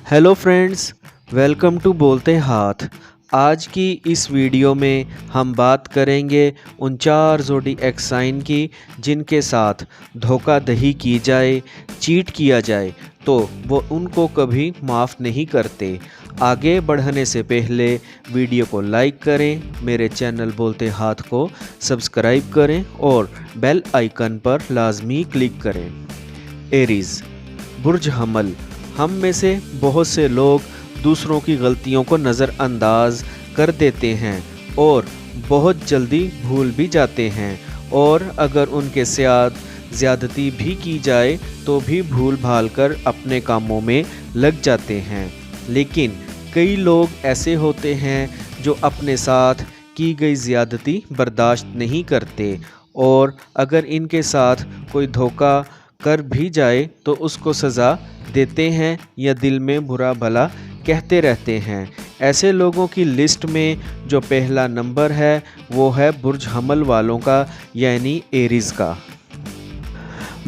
Hello friends, welcome to बोलते हाथ। आज की इस वीडियो में हम बात करेंगे उन 4 ज़ोडिएक साइन की जिनके साथ धोखाधड़ी की जाए, चीट किया जाए तो वो उनको कभी माफ़ नहीं करते। आगे बढ़ने से पहले वीडियो को लाइक करें, मेरे चैनल बोलते हाथ को सब्सक्राइब करें और बेल आइकन पर लाजमी क्लिक करें। एरीज़, बुर्ज हमल। हम में से बहुत से लोग दूसरों की गलतियों को नज़रअंदाज कर देते हैं और बहुत जल्दी भूल भी जाते हैं, और अगर उनके साथ ज़्यादती भी की जाए तो भी भूल भाल कर अपने कामों में लग जाते हैं। लेकिन कई लोग ऐसे होते हैं जो अपने साथ की गई ज़्यादती बर्दाश्त नहीं करते, और अगर इनके साथ कोई धोखा कर भी जाए तो उसको सज़ा देते हैं या दिल में बुरा भला कहते रहते हैं। ऐसे लोगों की लिस्ट में जो पहला नंबर है वो है बुर्ज हमल वालों का, यानी एरीज़ का।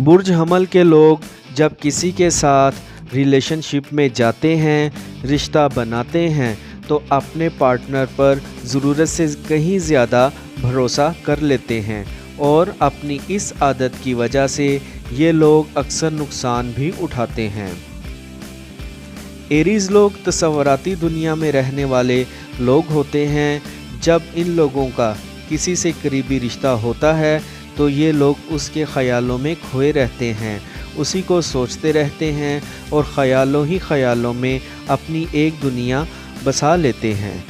बुर्ज हमल के लोग जब किसी के साथ रिलेशनशिप में जाते हैं, रिश्ता बनाते हैं, तो अपने पार्टनर पर ज़रूरत से कहीं ज़्यादा भरोसा कर लेते हैं, और अपनी इस आदत की वजह से ये लोग अक्सर नुकसान भी उठाते हैं। एरीज़ लोग तस्वराती दुनिया में रहने वाले लोग होते हैं। जब इन लोगों का किसी से करीबी रिश्ता होता है तो ये लोग उसके ख़यालों में खोए रहते हैं, उसी को सोचते रहते हैं और ख़यालों ही ख़यालों में अपनी एक दुनिया बसा लेते हैं।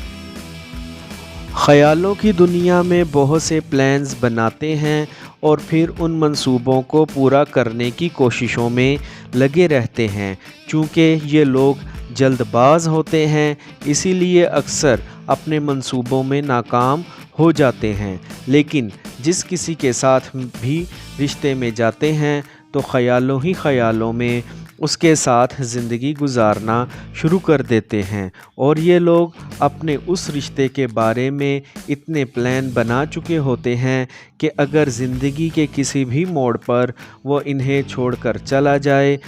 ख़यालों की दुनिया में बहुत से प्लान्स बनाते हैं और फिर उन मंसूबों को पूरा करने की कोशिशों में लगे रहते हैं। चूँकि ये लोग जल्दबाज होते हैं, इसीलिए अक्सर अपने मंसूबों में नाकाम हो जाते हैं। लेकिन जिस किसी के साथ भी रिश्ते में जाते हैं तो ख़यालों ही ख़यालों में उसके साथ ज़िंदगी गुजारना शुरू कर देते हैं, और ये लोग अपने उस रिश्ते के बारे में इतने प्लान बना चुके होते हैं कि अगर ज़िंदगी के किसी भी मोड़ पर वो इन्हें छोड़कर चला जाए,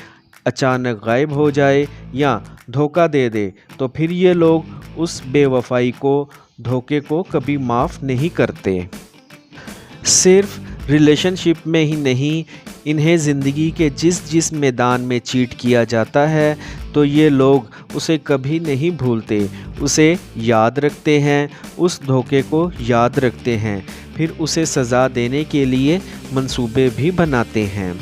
अचानक गायब हो जाए या धोखा दे दे, तो फिर ये लोग उस बेवफाई को, धोखे को कभी माफ़ नहीं करते। सिर्फ रिलेशनशिप में ही नहीं, इन्हें ज़िंदगी के जिस मैदान में चीट किया जाता है तो ये लोग उसे कभी नहीं भूलते, उसे याद रखते हैं, उस धोखे को याद रखते हैं, फिर उसे सज़ा देने के लिए मंसूबे भी बनाते हैं।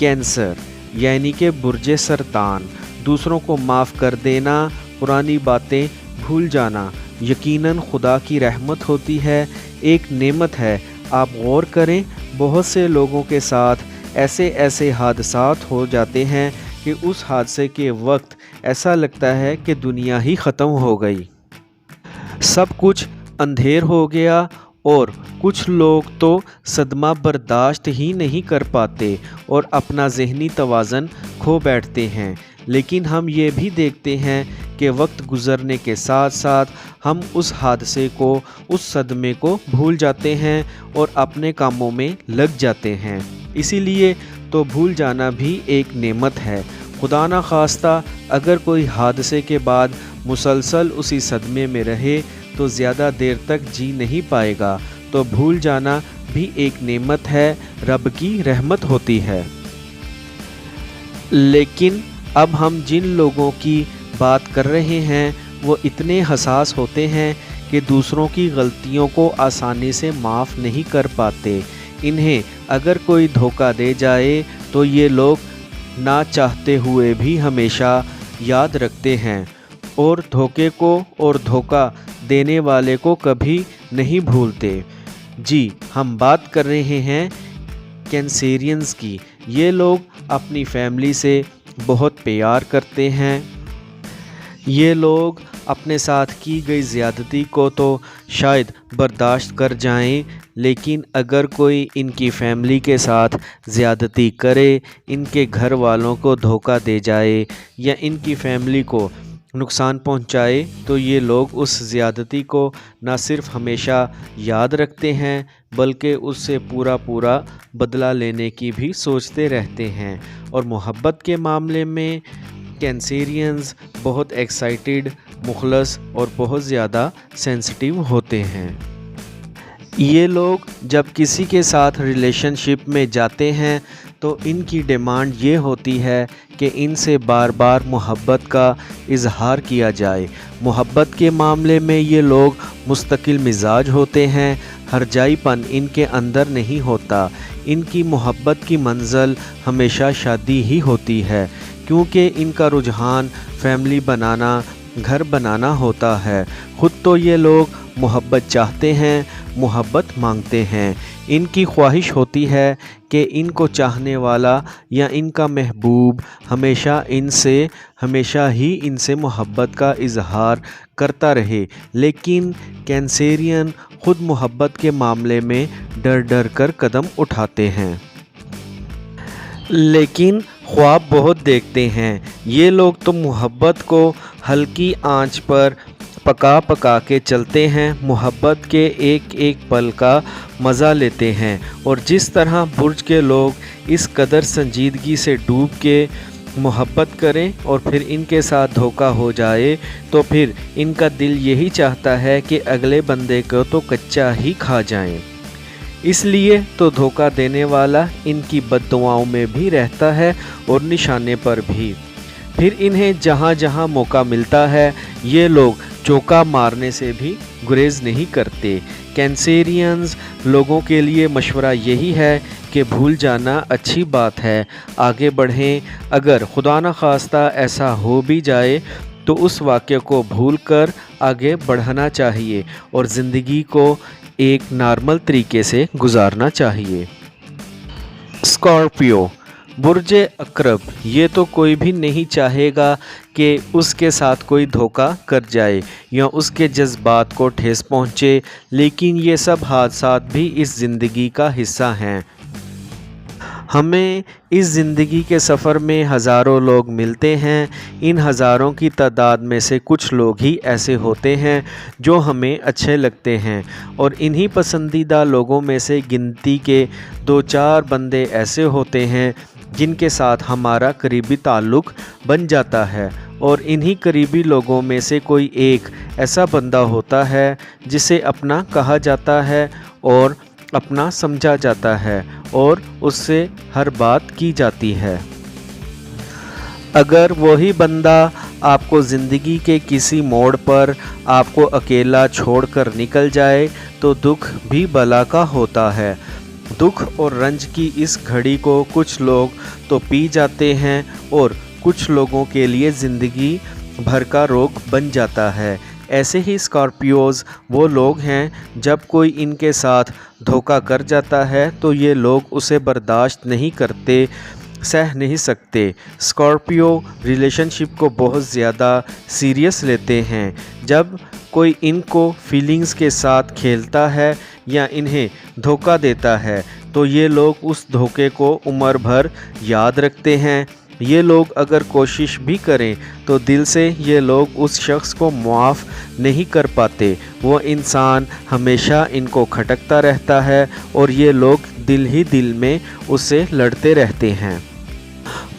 कैंसर यानी कि बुर्ज सरतान। दूसरों को माफ़ कर देना, पुरानी बातें भूल जाना यकीनन खुदा की रहमत होती है, एक नेमत है। आप गौर करें, बहुत से लोगों के साथ ऐसे हादसात हो जाते हैं कि उस हादसे के वक्त ऐसा लगता है कि दुनिया ही ख़त्म हो गई, सब कुछ अंधेर हो गया, और कुछ लोग तो सदमा बर्दाश्त ही नहीं कर पाते और अपना ज़हनी तवाज़न खो बैठते हैं। लेकिन हम ये भी देखते हैं कि वक्त गुज़रने के साथ साथ हम उस हादसे को, उस सदमे को भूल जाते हैं और अपने कामों में लग जाते हैं। इसीलिए तो भूल जाना भी एक नेमत है। खुदा न खास्ता अगर कोई हादसे के बाद मुसलसल उसी सदमे में रहे तो ज़्यादा देर तक जी नहीं पाएगा, तो भूल जाना भी एक नेमत है, रब की रहमत होती है। लेकिन अब हम जिन लोगों की बात कर रहे हैं वो इतने हसास होते हैं कि दूसरों की गलतियों को आसानी से माफ़ नहीं कर पाते। इन्हें अगर कोई धोखा दे जाए तो ये लोग ना चाहते हुए भी हमेशा याद रखते हैं, और धोखे को और धोखा देने वाले को कभी नहीं भूलते। जी, हम बात कर रहे हैं कैंसेरियंस की। ये लोग अपनी फैमिली से बहुत प्यार करते हैं। ये लोग अपने साथ की गई ज़्यादती को तो शायद बर्दाश्त कर जाएं, लेकिन अगर कोई इनकी फैमिली के साथ ज़्यादती करे, इनके घर वालों को धोखा दे जाए या इनकी फैमिली को नुकसान पहुंचाए, तो ये लोग उस ज़्यादती को न सिर्फ हमेशा याद रखते हैं बल्कि उससे पूरा बदला लेने की भी सोचते रहते हैं। और मोहब्बत के मामले में कैंसेरियंस बहुत एक्साइटेड, मुखलस और बहुत ज़्यादा सेंसिटिव होते हैं। ये लोग जब किसी के साथ रिलेशनशिप में जाते हैं तो इनकी डिमांड ये होती है कि इनसे बार बार मोहब्बत का इजहार किया जाए। मोहब्बत के मामले में ये लोग मुस्तकिल मिजाज होते हैं, हरजाईपन इनके अंदर नहीं होता। इनकी मोहब्बत की मंजिल हमेशा शादी ही होती है, क्योंकि इनका रुझान फैमिली बनाना, घर बनाना होता है। ख़ुद तो ये लोग मोहब्बत चाहते हैं, मोहब्बत मांगते हैं। इनकी ख्वाहिश होती है कि इनको चाहने वाला या इनका महबूब हमेशा ही इनसे मोहब्बत का इजहार करता रहे। लेकिन कैंसेरियन ख़ुद मोहब्बत के मामले में डर डर कर कदम उठाते हैं, लेकिन ख्वाब बहुत देखते हैं। ये लोग तो मोहब्बत को हल्की आंच पर पका पका के चलते हैं, मोहब्बत के एक एक पल का मज़ा लेते हैं। और जिस तरह बुर्ज के लोग इस कदर संजीदगी से डूब के मोहब्बत करें और फिर इनके साथ धोखा हो जाए तो फिर इनका दिल यही चाहता है कि अगले बंदे को तो कच्चा ही खा जाएं। इसलिए तो धोखा देने वाला इनकी बद्दुआओं में भी रहता है और निशाने पर भी। फिर इन्हें जहाँ जहाँ मौका मिलता है ये लोग चौका मारने से भी गुरेज नहीं करते। कैंसेरियंस लोगों के लिए मशवरा यही है कि भूल जाना अच्छी बात है, आगे बढ़ें। अगर खुदा न खास्ता ऐसा हो भी जाए तो उस वाक़े को भूल कर आगे बढ़ना चाहिए और ज़िंदगी को एक नॉर्मल तरीके से गुजारना चाहिए। स्कॉर्पियो बुर्जे अकरब, ये तो कोई भी नहीं चाहेगा कि उसके साथ कोई धोखा कर जाए या उसके जज्बात को ठेस पहुँचे, लेकिन ये सब हादसात भी इस ज़िंदगी का हिस्सा हैं। हमें इस ज़िंदगी के सफ़र में हज़ारों लोग मिलते हैं। इन हज़ारों की तादाद में से कुछ लोग ही ऐसे होते हैं जो हमें अच्छे लगते हैं, और इन्हीं पसंदीदा लोगों में से गिनती के 2-4 बंदे ऐसे होते हैं जिनके साथ हमारा करीबी ताल्लुक़ बन जाता है। और इन्हीं करीबी लोगों में से कोई एक ऐसा बंदा होता है जिसे अपना कहा जाता है और अपना समझा जाता है और उससे हर बात की जाती है। अगर वही बंदा आपको ज़िंदगी के किसी मोड़ पर आपको अकेला छोड़कर निकल जाए तो दुख भी बला का होता है। दुख और रंज की इस घड़ी को कुछ लोग तो पी जाते हैं और कुछ लोगों के लिए ज़िंदगी भर का रोग बन जाता है। ऐसे ही स्कॉर्पियोज़ वो लोग हैं जब कोई इनके साथ धोखा कर जाता है तो ये लोग उसे बर्दाश्त नहीं करते, सह नहीं सकते। स्कॉर्पियो रिलेशनशिप को बहुत ज़्यादा सीरियस लेते हैं। जब कोई इनको फीलिंग्स के साथ खेलता है या इन्हें धोखा देता है तो ये लोग उस धोखे को उम्र भर याद रखते हैं। ये लोग अगर कोशिश भी करें तो दिल से ये लोग उस शख्स को माफ़ नहीं कर पाते। वो इंसान हमेशा इनको खटकता रहता है और ये लोग दिल ही दिल में उससे लड़ते रहते हैं।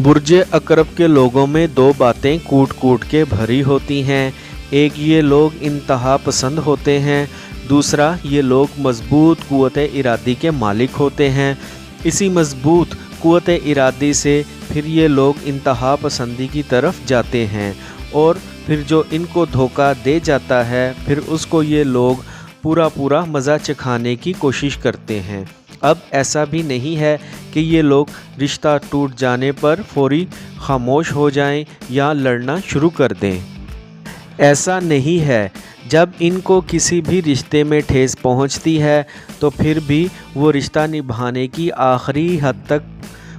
बुर्जे अकरब के लोगों में 2 बातें कूट कूट के भरी होती हैं। एक, ये लोग इंतहा पसंद होते हैं। दूसरा, ये लोग मजबूत क़ुव्वत इरादी के मालिक होते हैं। इसी मजबूत क़ुव्वत इरादी से फिर ये लोग इंतहा पसंदी की तरफ जाते हैं और फिर जो इनको धोखा दे जाता है फिर उसको ये लोग पूरा मज़ा चखाने की कोशिश करते हैं। अब ऐसा भी नहीं है कि ये लोग रिश्ता टूट जाने पर फौरी खामोश हो जाएं या लड़ना शुरू कर दें। ऐसा नहीं है। जब इनको किसी भी रिश्ते में ठेस पहुंचती है तो फिर भी वो रिश्ता निभाने की आखिरी हद तक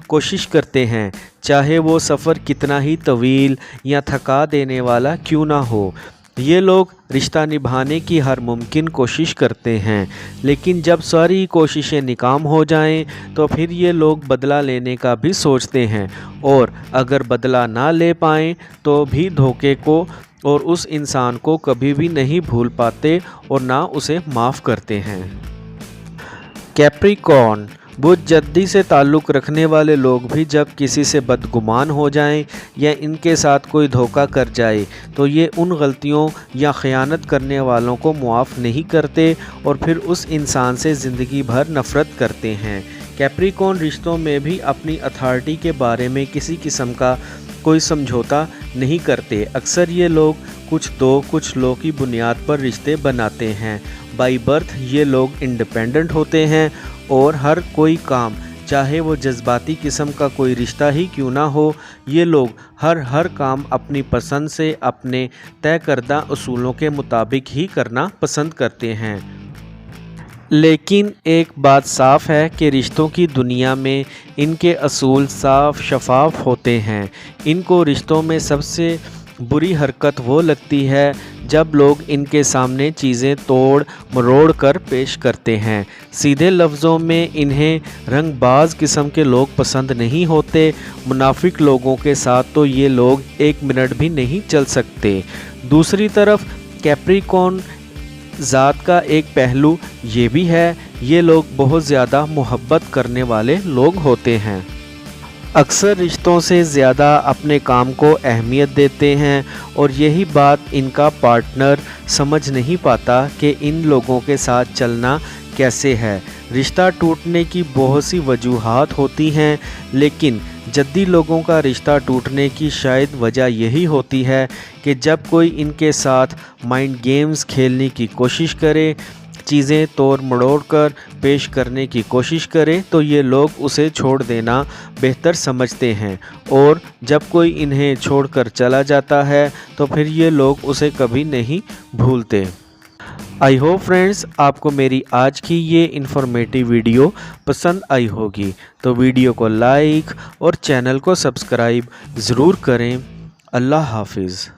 कोशिश करते हैं, चाहे वो सफ़र कितना ही तवील या थका देने वाला क्यों ना हो। ये लोग रिश्ता निभाने की हर मुमकिन कोशिश करते हैं, लेकिन जब सारी कोशिशें नाकाम हो जाएं तो फिर ये लोग बदला लेने का भी सोचते हैं, और अगर बदला ना ले पाएँ तो भी धोखे को और उस इंसान को कभी भी नहीं भूल पाते और ना उसे माफ़ करते हैं। कैप्रिकॉर्न बहुत जल्दी से ताल्लुक़ रखने वाले लोग भी जब किसी से बदगुमान हो जाएं या इनके साथ कोई धोखा कर जाए तो ये उन गलतियों या ख़यानत करने वालों को मुआफ़ नहीं करते और फिर उस इंसान से ज़िंदगी भर नफ़रत करते हैं। कैप्रिकॉर्न रिश्तों में भी अपनी अथॉरिटी के बारे में किसी किस्म का कोई समझौता नहीं करते। अक्सर ये लोग कुछ दो कुछ लो की बुनियाद पर रिश्ते बनाते हैं। बाई बर्थ ये लोग इंडिपेंडेंट होते हैं और हर कोई काम, चाहे वो जज्बाती किस्म का कोई रिश्ता ही क्यों ना हो, ये लोग हर काम अपनी पसंद से अपने तय करदा उसूलों के मुताबिक ही करना पसंद करते हैं। लेकिन एक बात साफ़ है कि रिश्तों की दुनिया में इनके असूल साफ शफाफ होते हैं। इनको रिश्तों में सबसे बुरी हरकत वो लगती है जब लोग इनके सामने चीज़ें तोड़ मरोड़ कर पेश करते हैं। सीधे लफ्ज़ों में इन्हें रंगबाज किस्म के लोग पसंद नहीं होते। मुनाफिक लोगों के साथ तो ये लोग एक मिनट भी नहीं चल सकते। दूसरी तरफ कैप्रिकॉर्न ज़ात का एक पहलू ये भी है, ये लोग बहुत ज़्यादा मोहब्बत करने वाले लोग होते हैं। अक्सर रिश्तों से ज़्यादा अपने काम को अहमियत देते हैं और यही बात इनका पार्टनर समझ नहीं पाता कि इन लोगों के साथ चलना कैसे है। रिश्ता टूटने की बहुत सी वजूहात होती हैं, लेकिन जद्दी लोगों का रिश्ता टूटने की शायद वजह यही होती है कि जब कोई इनके साथ माइंड गेम्स खेलने की कोशिश करे, चीज़ें तोड़ मड़ोड़ कर पेश करने की कोशिश करे तो ये लोग उसे छोड़ देना बेहतर समझते हैं, और जब कोई इन्हें छोड़कर चला जाता है तो फिर ये लोग उसे कभी नहीं भूलते। आई होप फ्रेंड्स आपको मेरी आज की ये इन्फॉर्मेटिव वीडियो पसंद आई होगी, तो वीडियो को लाइक और चैनल को सब्सक्राइब ज़रूर करें। अल्लाह हाफिज़।